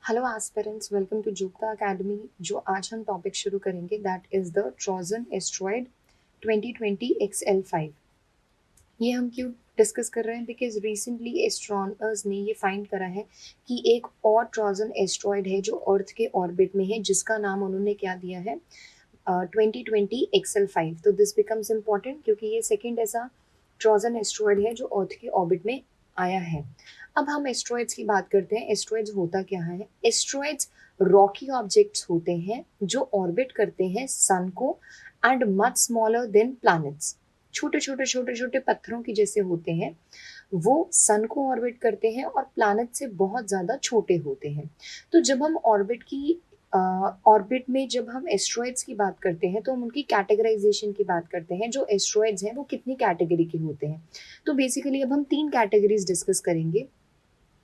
Hello aspirants, welcome to Jugta academy. जो आज हम टॉपिक शुरू करेंगे that is the Trojan asteroid 2020 XL5। ये हम क्यों डिस्कस कर रहे हैं? बिकॉज रिसेंटली एस्ट्रोनर्स ने ये फाइंड करा है कि एक और ट्रोजन एस्ट्रॉयड है जो अर्थ के ऑर्बिट में है, जिसका नाम उन्होंने क्या दिया है, 2020 XL5। तो दिस बिकम्स इम्पॉर्टेंट क्योंकि ये सेकेंड ऐसा ट्रोजन एस्ट्रॉयड है जो अर्थ के ऑर्बिट में आया है। अब हम एस्ट्रॉयड्स की बात करते हैं। एस्ट्रॉयड्स होता क्या है? एस्ट्रॉयड्स रॉकी ऑब्जेक्ट्स होते हैं जो ऑर्बिट करते हैं सन को and much smaller than planets. छोटे छोटे छोटे छोटे पत्थरों की जैसे होते हैं, वो सन को ऑर्बिट करते हैं और प्लैनेट से बहुत ज़्यादा छोटे होते हैं। तो जब हम ऑर्बिट में जब हम एस्ट्रॉयड्स की बात करते हैं तो हम उनकी कैटेगराइजेशन की बात करते हैं। जो एस्ट्रॉयड्स हैं वो कितनी कैटेगरी के होते हैं? तो बेसिकली अब हम 3 कैटेगरीज डिस्कस करेंगे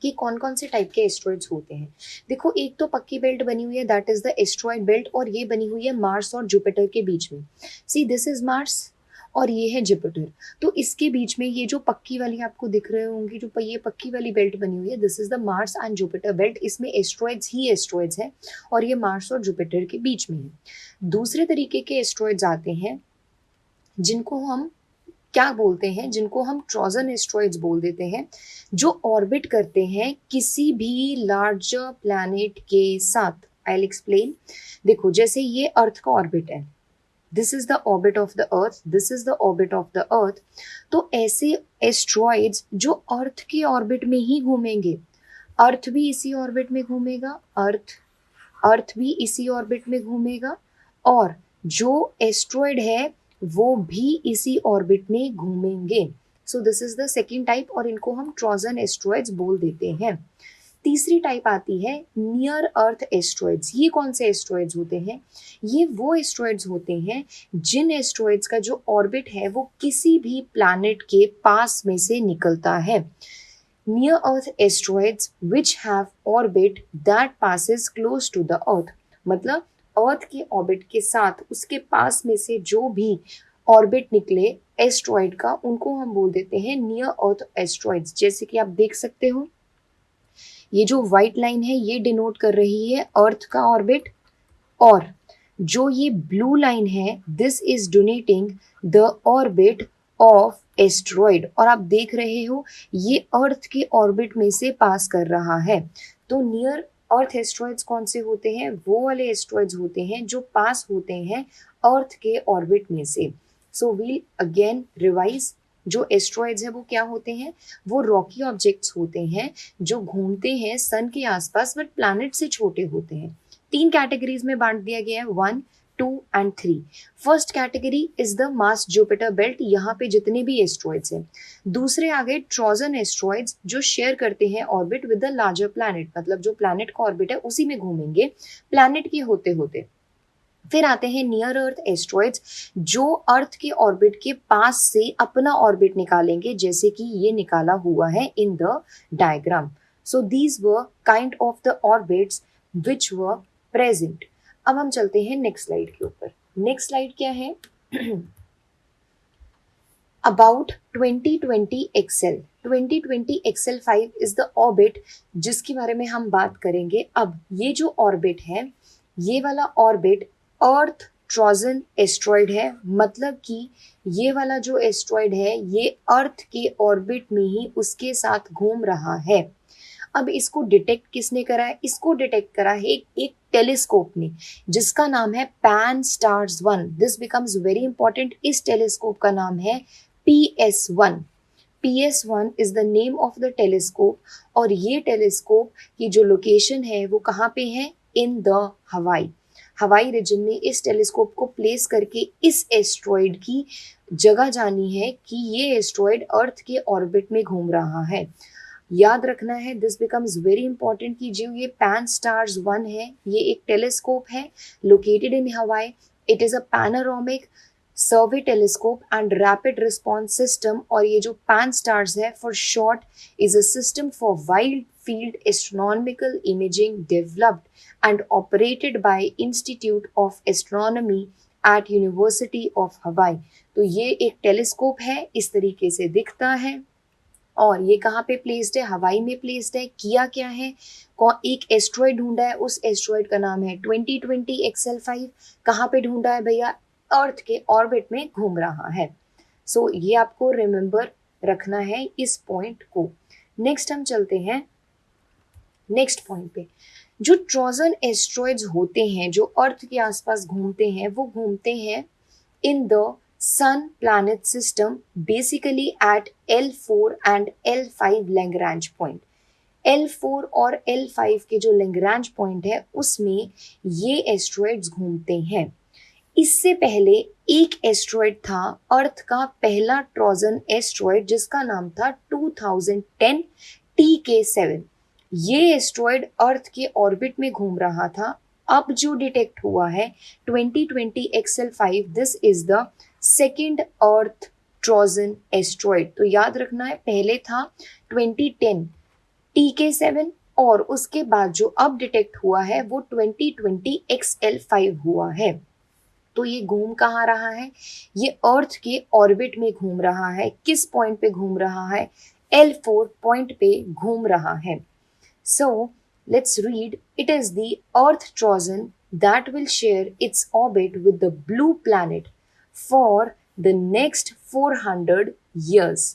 कि कौन कौन से टाइप के एस्ट्रॉयड्स होते हैं। देखो, एक तो पक्की बेल्ट बनी हुई है, that is the asteroid belt, और ये बनी हुई है मार्स और जुपिटर के बीच में। सी, दिस इज मार्स और ये है जुपिटर। तो इसके बीच में ये जो पक्की वाली आपको दिख रहे होंगी, जो ये पक्की वाली बेल्ट बनी हुई है, this is the Mars and Jupiter belt. इसमें एस्ट्रॉयड्स ही एस्ट्रॉयड्स हैं और ये मार्स और जुपिटर के बीच में है। दूसरे तरीके के एस्ट्रॉयड्स आते हैं जिनको हम क्या बोलते हैं, जिनको हम ट्रोजन एस्ट्रॉयड्स बोल देते हैं, जो ऑर्बिट करते हैं किसी भी लार्जर प्लैनेट के साथ। I will explain. देखो, जैसे ये अर्थ का ऑर्बिट है, this is the orbit of the earth, this is the orbit of the earth. तो ऐसे एस्ट्रॉयड्स जो अर्थ के ऑर्बिट में ही घूमेंगे, अर्थ भी इसी ऑर्बिट में घूमेगा, अर्थ भी इसी ऑर्बिट में घूमेगा, और जो एस्ट्रॉयड है वो भी इसी ऑर्बिट में घूमेंगे। So this is the second type और इनको हम ट्रोजन एस्ट्रॉयड्स बोल देते हैं। तीसरी टाइप आती है नियर अर्थ एस्ट्रॉयड्स। ये कौन से एस्ट्रॉयड्स होते हैं? ये वो एस्ट्रॉयड्स होते हैं जिन एस्ट्रॉयड्स का जो ऑर्बिट है वो किसी भी प्लैनेट के पास में से निकलता है। Near Earth asteroids which have orbit that passes close to the Earth। मतलब अर्थ के ऑर्बिट के साथ उसके पास में से जो भी ऑर्बिट निकले एस्ट्रॉइड का, उनको हम बोल देते हैं नियर अर्थ एस्ट्रॉइड्स। जैसे कि आप देख सकते हो, ये जो व्हाइट लाइन है ये डिनोट कर रही है अर्थ का ऑर्बिट, और जो ये ब्लू लाइन है this is donating the orbit of asteroid. और आप देख रहे हो ये अर्थ के ऑर्बिट में से पास कर रहा है। तो नियर अर्थ एस्ट्रॉइड्स कौन से होते हैं? वो वाले एस्ट्रॉइड्स होते हैं जो पास होते हैं अर्थ के ऑर्बिट में से। So will again revise. जो एस्ट्रॉइड्स है वो क्या होते हैं? वो रॉकी ऑब्जेक्ट्स होते हैं जो घूमते हैं सन के आसपास बट प्लैनेट से छोटे होते हैं। 3 कैटेगरीज में बांट दिया गया है, 1, 2 and 3। First category is the mass Jupiter belt, यहाँ पे जितने भी एस्ट्रॉइड्स हैं। दूसरे आ गए ट्रोजन एस्ट्रॉइड्स जो शेयर करते हैं orbit with the larger planet, मतलब जो प्लैनेट का ऑर्बिट है उसी में घूमेंगे प्लैनेट के होते होते। फिर आते हैं नियर अर्थ एस्ट्रॉइड्स जो अर्थ के ऑर्बिट के पास से अपना ऑर्बिट निकालेंगे, जैसे कि ये निकाला हुआ है in the diagram. So these were kind of the orbits which were present. अब हम चलते हैं नेक्स्ट स्लाइड के ऊपर। नेक्स्ट स्लाइड क्या है? About 2020 XL। 2020 XL5 is the orbit जिसके बारे में हम बात करेंगे। अब ये जो ऑर्बिट है, ये वाला ऑर्बिट अर्थ ट्रोजन एस्ट्रॉयड है, मतलब कि ये वाला जो एस्ट्रॉयड है ये अर्थ के ऑर्बिट में ही उसके साथ घूम रहा है। अब इसको डिटेक्ट किसने करा है? इसको डिटेक्ट करा है एक टेलीस्कोप ने जिसका नाम है Pan-STARRS-1। This becomes very important. इस टेलीस्कोप का नाम है PS1। PS1 is the name of the telescope, और ये टेलीस्कोप की जो लोकेशन है वो कहाँ पे है? इन द हवाई रीजन में इस टेलीस्कोप को प्लेस करके इस एस्ट्रॉयड की जगह जानी है कि ये एस्ट्रॉयड अर्थ के ऑर्बिट में घूम रहा है। याद रखना है, दिस बिकम्स वेरी इंपॉर्टेंट कि जो ये Pan-STARRS-1 है ये एक टेलीस्कोप है located in Hawaii. It is a panoramic survey telescope and rapid response system, और ये जो Pan-STARRS है for short is a system for wide field astronomical imaging developed and operated by institute of astronomy at university of Hawaii. तो ये एक telescope है, इस तरीके से दिखता है। और ये कहाँ पे प्लेस्ड है, हवाई में प्लेस्ड है। किया क्या है, एक एस्ट्रॉयड ढूंढा है, उस एस्ट्रॉयड का नाम है 2020 XL5। कहाँ पे ढूंढा है भैया, अर्थ के ऑर्बिट में घूम रहा है। सो ये आपको रिमेंबर रखना है इस पॉइंट को। नेक्स्ट हम चलते हैं नेक्स्ट पॉइंट पे। जो ट्रोजन एस्ट्रॉयड्स होते हैं जो अर्थ के आसपास घूमते हैं, वो घूमते हैं in the sun planet system basically at L4 and L5 Lagrange point। L4 और L5 के जो Lagrange point है उसमें ये एस्ट्रॉयड्स घूमते हैं। इससे पहले एक एस्ट्रॉयड था, अर्थ का पहला ट्रोजन एस्ट्रॉयड, जिसका नाम था 2010 TK7। ये एस्ट्रॉयड अर्थ के ऑर्बिट में घूम रहा था। अब जो डिटेक्ट हुआ है 2020 XL5, this is the second earth Trojan asteroid. तो याद रखना है, पहले था 2010 TK7 और उसके बाद जो अब डिटेक्ट हुआ है वो 2020 XL5 हुआ है। तो ये घूम कहाँ रहा है, ये अर्थ के ऑर्बिट में घूम रहा है। किस पॉइंट पे घूम रहा है, L4 पॉइंट पे घूम रहा है। So let's read. It is the Earth Trojan that will share its orbit with the blue planet for the next 400 years.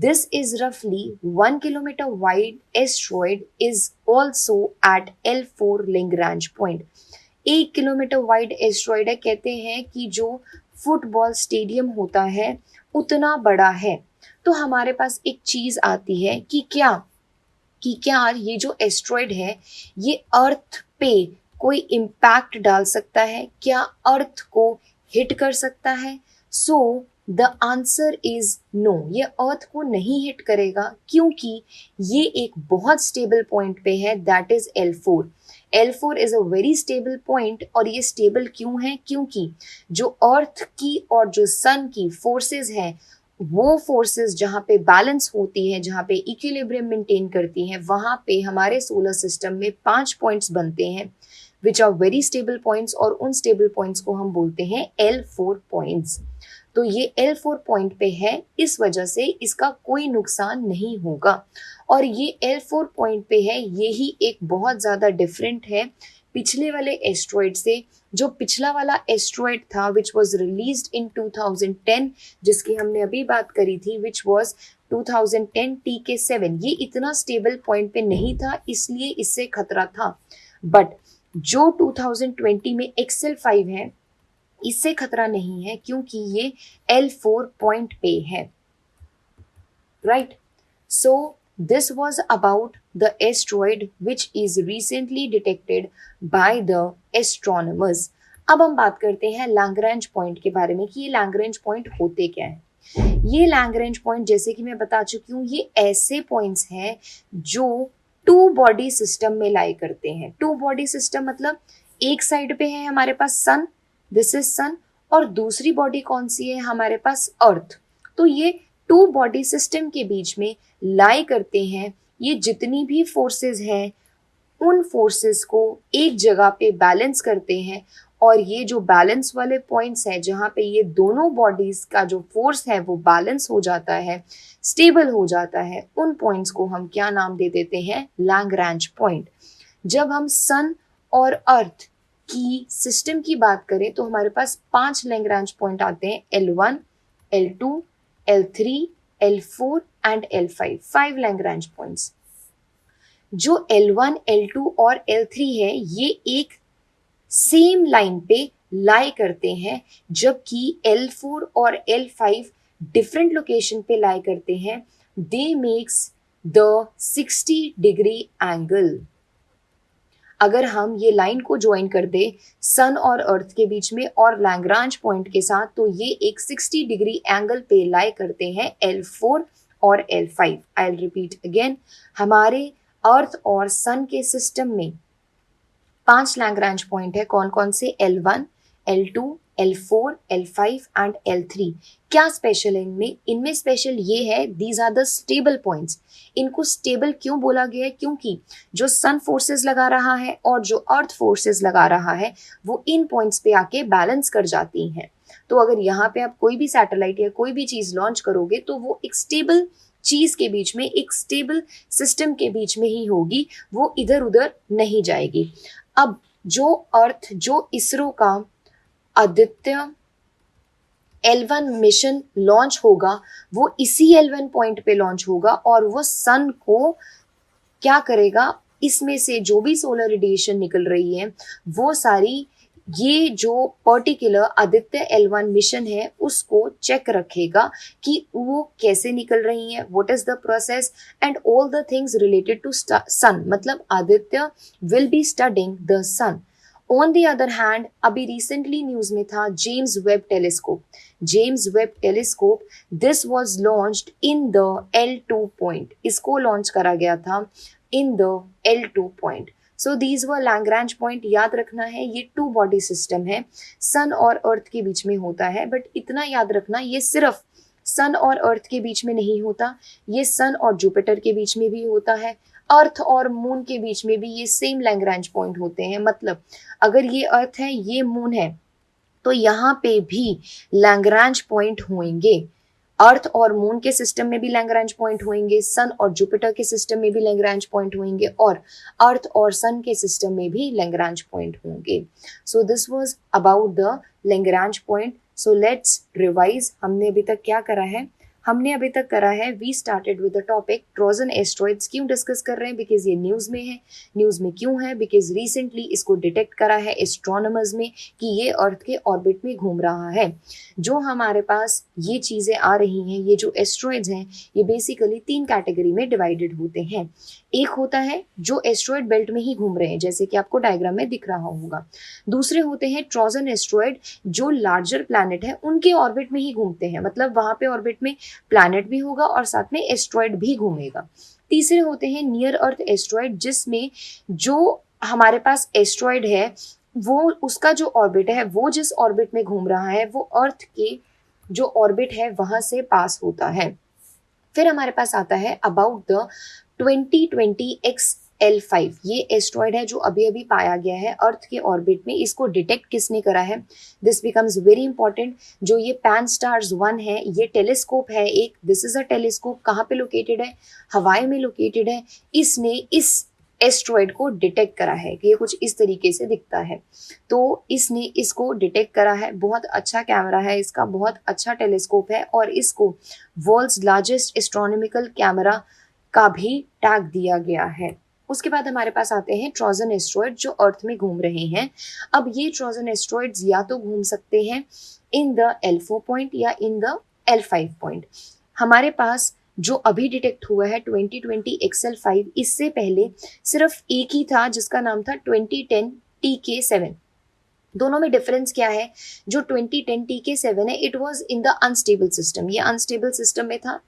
This is roughly 1 kilometer wide asteroid is also at L4 Lagrange point। 1 kilometre wide asteroid है। कहते हैं कि जो football stadium होता है उतना बड़ा है। तो हमारे पास एक चीज आती है कि क्या ये जो एस्ट्रॉयड है ये अर्थ पे कोई इम्पैक्ट डाल सकता है, क्या अर्थ को हिट कर सकता है। So the answer is no, ये अर्थ को नहीं हिट करेगा क्योंकि ये एक बहुत स्टेबल पॉइंट पे है, that is L4। L4 is a very stable point. और ये स्टेबल क्यों है, क्योंकि जो अर्थ की और जो सन की फोर्सेस हैं, वो फोर्सेस जहाँ पे बैलेंस होती है, जहाँ पे इक्विलिब्रियम मेंटेन करती हैं, वहाँ पे हमारे सोलर सिस्टम में 5 पॉइंट्स बनते हैं which are very stable points, और उन स्टेबल पॉइंट्स को हम बोलते हैं L4 पॉइंट्स। तो ये L4 पॉइंट पे है, इस वजह से इसका कोई नुकसान नहीं होगा। और ये L4 पॉइंट पे है, यही एक बहुत ज़्यादा डिफरेंट है पिछले वाले एस्ट्रॉयड से। जो पिछला वाला एस्ट्रॉयड था विच वॉज रिलीज्ड इन 2010, जिसकी हमने अभी बात करी थी, विच वॉज 2010 TK7, ये इतना स्टेबल पॉइंट पे नहीं था, इसलिए इससे खतरा था। बट जो 2020 में XL5 है, इससे खतरा नहीं है क्योंकि ये L4 पॉइंट पे है, right. So this was about the asteroid which is recently detected by the astronomers। अब हम बात करते हैं लैग्रेंज पॉइंट के बारे में कि ये लैग्रेंज पॉइंट होते क्या है। ये लैग्रेंज पॉइंट, जैसे कि मैं बता चुकी हूँ, ये ऐसे पॉइंट्स हैं जो 2 बॉडी सिस्टम में लाई करते हैं। 2 बॉडी सिस्टम मतलब एक साइड पे है हमारे पास सन, दिस इज सन, और दूसरी बॉडी कौन सी है हमारे पास, अर्थ। तो ये 2 बॉडी सिस्टम के बीच में लाई करते हैं। ये जितनी भी फोर्सेस हैं उन फोर्सेस को एक जगह पे बैलेंस करते हैं, और ये जो बैलेंस वाले पॉइंट्स हैं जहाँ पे ये दोनों बॉडीज का जो फोर्स है वो बैलेंस हो जाता है, स्टेबल हो जाता है, उन पॉइंट्स को हम क्या नाम दे देते हैं, लैग्रेंज पॉइंट। जब हम सन और अर्थ की सिस्टम की बात करें तो हमारे पास 5 लैग्रेंज पॉइंट आते हैं, L1, L2, L3, L4 and L5, 5 Lagrange points. जो L1, L2 और L3 है ये एक सेम लाइन पे लाई करते हैं, जबकि L4 और L5 डिफरेंट लोकेशन पे लाई करते हैं। दे मेक्स द 60 डिग्री एंगल। अगर हम ये लाइन को ज्वाइन कर दे सन और अर्थ के बीच में और लैग्रांज पॉइंट के साथ, तो ये एक 60 डिग्री एंगल पे लाई करते हैं L4 और L5। I will repeat again, हमारे अर्थ और सन के सिस्टम में 5 लैग्रांज पॉइंट है। कौन कौन से, L1, L2, L4, L5 and L3। क्या स्पेशल है इनमें, इनमें स्पेशल ये है, these are the stable points. इनको स्टेबल क्यों बोला गया है, क्योंकि जो सन फोर्सेस लगा रहा है और जो अर्थ फोर्सेस लगा रहा है वो इन पॉइंट्स पे आके बैलेंस कर जाती हैं। तो अगर यहाँ पे आप कोई भी सैटेलाइट या कोई भी चीज लॉन्च करोगे तो वो एक स्टेबल चीज के बीच में, एक स्टेबल सिस्टम के बीच में ही होगी, वो इधर उधर नहीं जाएगी। अब जो इसरो का आदित्य L1 मिशन लॉन्च होगा, वो इसी L1 पॉइंट पे लॉन्च होगा और वो सन को क्या करेगा, इसमें से जो भी सोलर रेडिएशन निकल रही है वो सारी, ये जो पर्टिकुलर आदित्य L1 मिशन है उसको चेक रखेगा कि वो कैसे निकल रही है, what is the process and all the things related to sun. मतलब Aditya will be studying the sun. On the other hand, अभी रिसेंटली न्यूज में था James Webb telescope. James Webb telescope, this was launched in the L2 point, इसको launch करा गया था in the L2 point. So these were Lagrange point, याद रखना है ये टू बॉडी सिस्टम है, सन और अर्थ के बीच में होता है। बट इतना याद रखना, ये सिर्फ सन और अर्थ के बीच में नहीं होता, ये सन और जुपिटर के बीच में भी होता है, अर्थ और मून के बीच में भी ये सेम लैग्रैंज पॉइंट होते हैं। मतलब अगर ये अर्थ है, ये मून है, तो यहाँ पे भी लैग्रैंज पॉइंट होंगे। अर्थ और मून के सिस्टम में भी लैग्रैंज पॉइंट होंगे, सन और जुपिटर के सिस्टम में भी लैग्रैंज पॉइंट होंगे, और अर्थ और सन के सिस्टम में भी लैग्रैंज पॉइंट होंगे। So this was about the Lagrange point. So let's revise, हमने अभी तक क्या करा है? हमने अभी तक करा है, we started with the topic Trojan asteroids. क्यों डिस्कस कर रहे हैं? बिकॉज ये न्यूज में है। न्यूज में क्यों है? बिकॉज रिसेंटली इसको डिटेक्ट करा है एस्ट्रोनॉमर्स में कि ये अर्थ के ऑर्बिट में घूम रहा है। जो हमारे पास ये चीजें आ रही हैं, ये जो एस्ट्रॉइड्स हैं, ये बेसिकली 3 कैटेगरी में डिवाइडेड होते हैं। एक होता है जो एस्ट्रॉइड बेल्ट में ही घूम रहे हैं, जैसे कि आपको डायग्राम में दिख रहा होगा। दूसरे होते हैं ट्रोजन एस्ट्रॉइड, जो लार्जर प्लैनेट है उनके ऑर्बिट में ही घूमते हैं, मतलब वहां पे ऑर्बिट में प्लैनेट भी होगा और साथ में एस्ट्रॉइड भी घूमेगा। तीसरे होते हैं नियर अर्थ एस्ट्रॉइड, जिसमें जो हमारे पास एस्ट्रॉइड है वो, उसका जो ऑर्बिट है, वो जिस ऑर्बिट में घूम रहा है वो अर्थ के जो ऑर्बिट है वहां से पास होता है। फिर हमारे पास आता है अबाउट द 2020 XL5, ये एस्ट्रॉइड है जो अभी अभी पाया गया है अर्थ के ऑर्बिट में। इसको डिटेक्ट किसने करा है? This becomes very important. जो ये pan-STARRS-1 है, ये टेलीस्कोप है एक, दिस इज अ टेलीस्कोप। कहाँ पे लोकेटेड है? हवाई में लोकेटेड है। इसने इस एस्ट्रॉइड को डिटेक्ट करा है कि ये कुछ इस तरीके से दिखता है, तो इसने इसको डिटेक्ट करा है। बहुत अच्छा कैमरा है इसका, बहुत अच्छा टेलीस्कोप है, और इसको वर्ल्ड्स लार्जेस्ट एस्ट्रोनॉमिकल कैमरा का भी टैग दिया गया है। उसके बाद हमारे पास आते हैं ट्रोजन एस्ट्रॉइड जो अर्थ में घूम रहे हैं। अब ये ट्रोजन एस्ट्रॉइड्स या तो घूम सकते हैं इन द L4 पॉइंट या इन द L5 पॉइंट। हमारे पास जो अभी डिटेक्ट हुआ है 2020 XL5, इससे पहले सिर्फ एक ही था जिसका नाम था 2010 TK7। दोनों में डिफरेंस क्या है? जो 2010 TK7 है, it was in the unstable system, ये अनस्टेबल सिस्टम में था।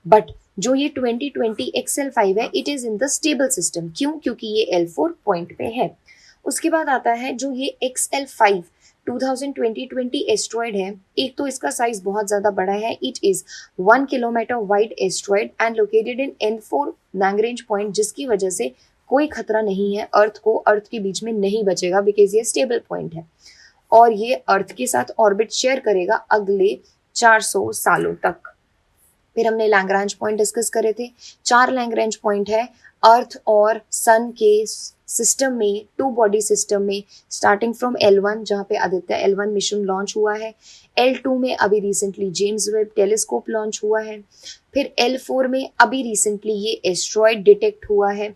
बट जो ये 2020 XL5 है, it is in the stable system. क्यों? क्योंकि ये L4 पॉइंट पे है। उसके बाद आता है जो ये XL5 2020 एस्ट्रॉइड है। एक तो इसका साइज बहुत ज्यादा बड़ा है, it is 1 kilometre wide asteroid and located in N4 Lagrange point, जिसकी वजह से कोई खतरा नहीं है अर्थ को, अर्थ के बीच में नहीं बचेगा बिकॉज ये स्टेबल पॉइंट है, और ये अर्थ के साथ ऑर्बिट शेयर करेगा अगले 400 सालों तक। फिर हमने लैग्रैंज पॉइंट डिस्कस करे थे। 4 लैग्रैंज पॉइंट है अर्थ और सन के सिस्टम में, टू बॉडी सिस्टम में, स्टार्टिंग फ्रॉम L1 जहाँ पे आदित्य L1 मिशन लॉन्च हुआ है, L2 में अभी recently James Webb telescope launch हुआ है, फिर L4 में अभी रिसेंटली ये एस्ट्रॉइड डिटेक्ट हुआ है,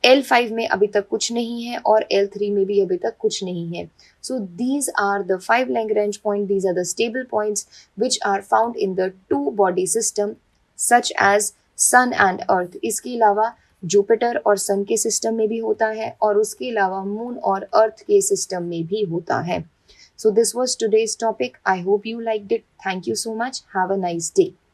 L5 में अभी तक कुछ नहीं है, और L3 में भी अभी तक कुछ नहीं है। So these are the 5 Lagrange points. These are the stable points which are found in the two body system such as Sun and Earth. इसके अलावा जुपिटर और सन के सिस्टम में भी होता है, और उसके अलावा मून और अर्थ के सिस्टम में भी होता है। So this was today's topic. I hope you liked it. Thank you so much. Have a nice day.